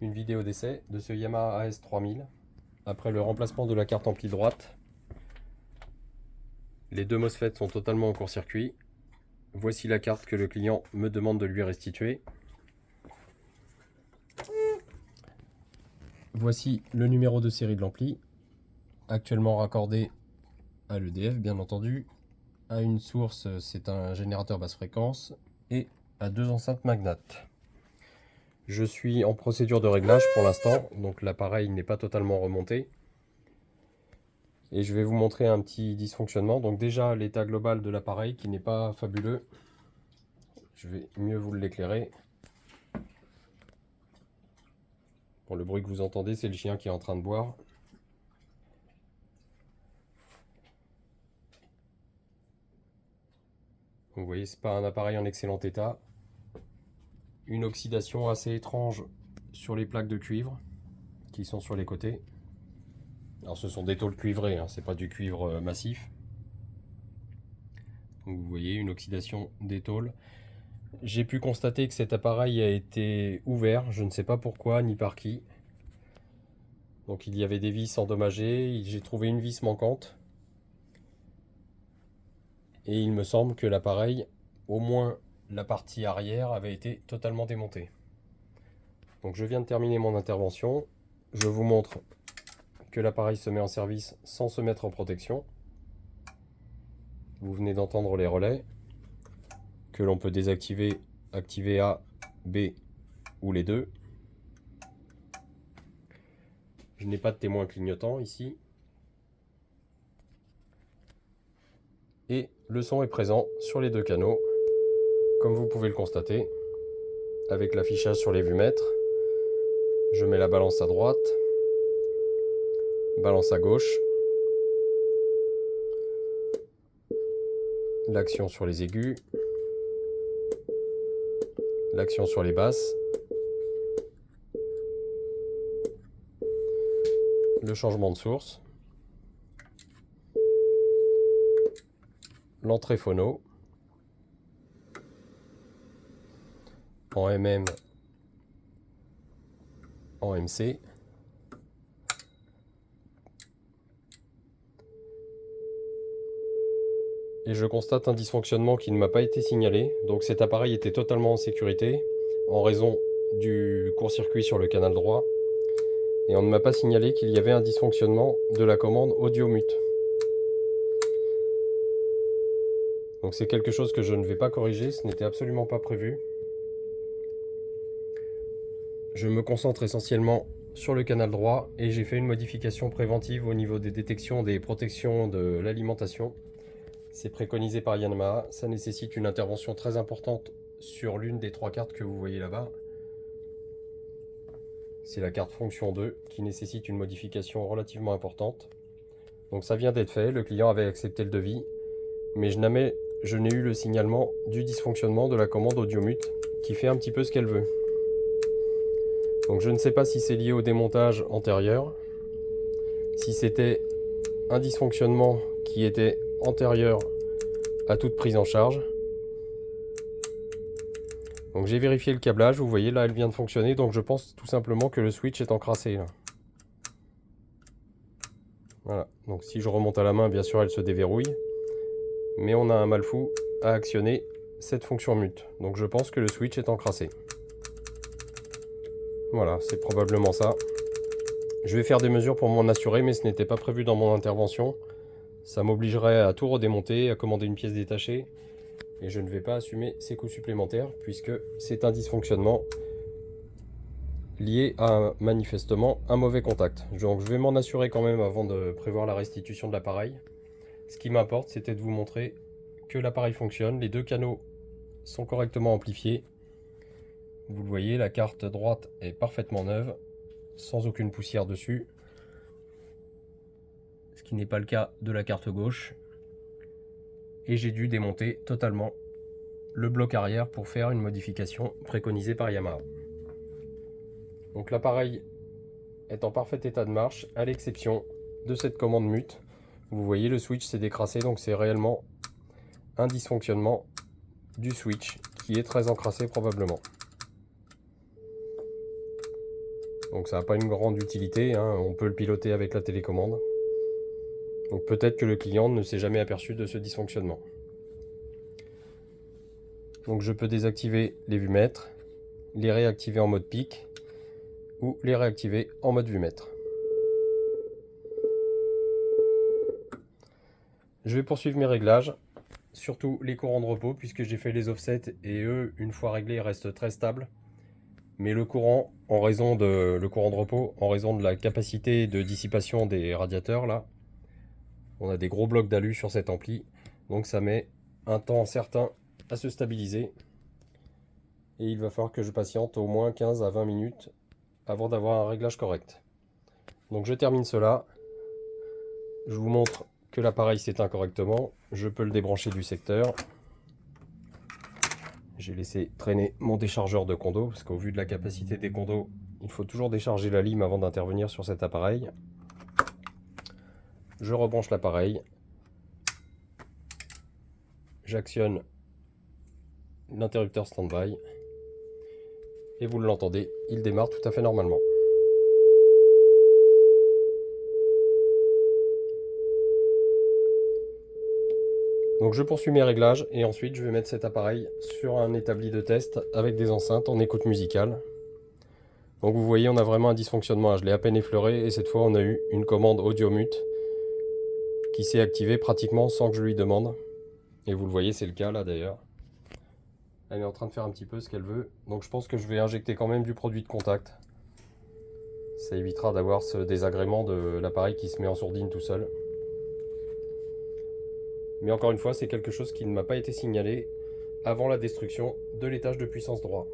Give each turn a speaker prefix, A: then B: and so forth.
A: une vidéo d'essai de ce Yamaha AS3000. Après le remplacement de la carte ampli droite, les deux MOSFET sont totalement en court-circuit. Voici la carte que le client me demande de lui restituer. Voici le numéro de série de l'ampli, actuellement raccordé à l'EDF bien entendu, à une source, c'est un générateur basse fréquence, et à deux enceintes Magnat. Je suis en procédure de réglage pour l'instant, donc l'appareil n'est pas totalement remonté. Et je vais vous montrer un petit dysfonctionnement. Donc déjà l'état global de l'appareil qui n'est pas fabuleux. Je vais mieux vous l'éclairer. Bon, le bruit que vous entendez, c'est le chien qui est en train de boire. Donc, vous voyez, c'est pas un appareil en excellent état. Une oxydation assez étrange sur les plaques de cuivre qui sont sur les côtés. Alors ce sont des tôles cuivrées, hein, c'est pas du cuivre massif. Donc, vous voyez une oxydation des tôles. J'ai pu constater que cet appareil a été ouvert, je ne sais pas pourquoi ni par qui. Donc il y avait des vis endommagées, j'ai trouvé une vis manquante. Et il me semble que l'appareil, au moins la partie arrière, avait été totalement démontée. Donc je viens de terminer mon intervention. Je vous montre que l'appareil se met en service sans se mettre en protection. Vous venez d'entendre les relais que l'on peut désactiver, activer A, B ou les deux. Je n'ai pas de témoin clignotant ici. Et le son est présent sur les deux canaux, comme vous pouvez le constater, avec l'affichage sur les vues-mètres. Je mets la balance à droite, balance à gauche, l'action sur les aigus, l'action sur les basses, le changement de source, l'entrée phono, en MM, en MC, et je constate un dysfonctionnement qui ne m'a pas été signalé. Donc cet appareil était totalement en sécurité en raison du court-circuit sur le canal droit, et on ne m'a pas signalé qu'il y avait un dysfonctionnement de la commande audio mute. Donc c'est quelque chose que je ne vais pas corriger, ce n'était absolument pas prévu. Je me concentre essentiellement sur le canal droit et j'ai fait une modification préventive au niveau des détections des protections de l'alimentation. C'est préconisé par Yamaha, ça nécessite une intervention très importante sur l'une des trois cartes que vous voyez là-bas. C'est la carte fonction 2 qui nécessite une modification relativement importante. Donc ça vient d'être fait, le client avait accepté le devis, mais je n'ai eu le signalement du dysfonctionnement de la commande audio mute qui fait un petit peu ce qu'elle veut. Donc je ne sais pas si c'est lié au démontage antérieur, si c'était un dysfonctionnement qui était antérieur à toute prise en charge. Donc j'ai vérifié le câblage, vous voyez là elle vient de fonctionner, donc je pense tout simplement que le switch est encrassé là. Voilà, donc si je remonte à la main, bien sûr elle se déverrouille, mais on a un mal fou à actionner cette fonction mute. Donc je pense que le switch est encrassé. Voilà, c'est probablement ça. Je vais faire des mesures pour m'en assurer, mais ce n'était pas prévu dans mon intervention. Ça m'obligerait à tout redémonter, à commander une pièce détachée. Et je ne vais pas assumer ces coûts supplémentaires, puisque c'est un dysfonctionnement lié à manifestement un mauvais contact. Donc je vais m'en assurer quand même avant de prévoir la restitution de l'appareil. Ce qui m'importe, c'était de vous montrer que l'appareil fonctionne. Les deux canaux sont correctement amplifiés. Vous le voyez, la carte droite est parfaitement neuve, sans aucune poussière dessus. Ce qui n'est pas le cas de la carte gauche. Et j'ai dû démonter totalement le bloc arrière pour faire une modification préconisée par Yamaha. Donc l'appareil est en parfait état de marche, à l'exception de cette commande mute. Vous voyez, le switch s'est décrassé, donc c'est réellement un dysfonctionnement du switch qui est très encrassé probablement. Donc ça n'a pas une grande utilité, hein. On peut le piloter avec la télécommande. Donc peut-être que le client ne s'est jamais aperçu de ce dysfonctionnement. Donc je peux désactiver les vumètres, les réactiver en mode pic ou les réactiver en mode vumètre. Je vais poursuivre mes réglages, surtout les courants de repos puisque j'ai fait les offsets et eux, une fois réglés, restent très stables. Mais le courant de repos, en raison de la capacité de dissipation des radiateurs, là, on a des gros blocs d'alu sur cet ampli, donc ça met un temps certain à se stabiliser. Et il va falloir que je patiente au moins 15 à 20 minutes avant d'avoir un réglage correct. Donc je termine cela. Je vous montre que l'appareil s'éteint correctement. Je peux le débrancher du secteur. J'ai laissé traîner mon déchargeur de condo, parce qu'au vu de la capacité des condos, il faut toujours décharger la lime avant d'intervenir sur cet appareil. Je rebranche l'appareil. J'actionne l'interrupteur stand-by. Et vous l'entendez, il démarre tout à fait normalement. Donc je poursuis mes réglages et ensuite je vais mettre cet appareil sur un établi de test avec des enceintes en écoute musicale. Donc vous voyez, on a vraiment un dysfonctionnement. Je l'ai à peine effleuré et cette fois on a eu une commande audio mute qui s'est activée pratiquement sans que je lui demande. Et vous le voyez, c'est le cas là d'ailleurs. Elle est en train de faire un petit peu ce qu'elle veut. Donc je pense que je vais injecter quand même du produit de contact. Ça évitera d'avoir ce désagrément de l'appareil qui se met en sourdine tout seul. Mais encore une fois, c'est quelque chose qui ne m'a pas été signalé avant la destruction de l'étage de puissance droit.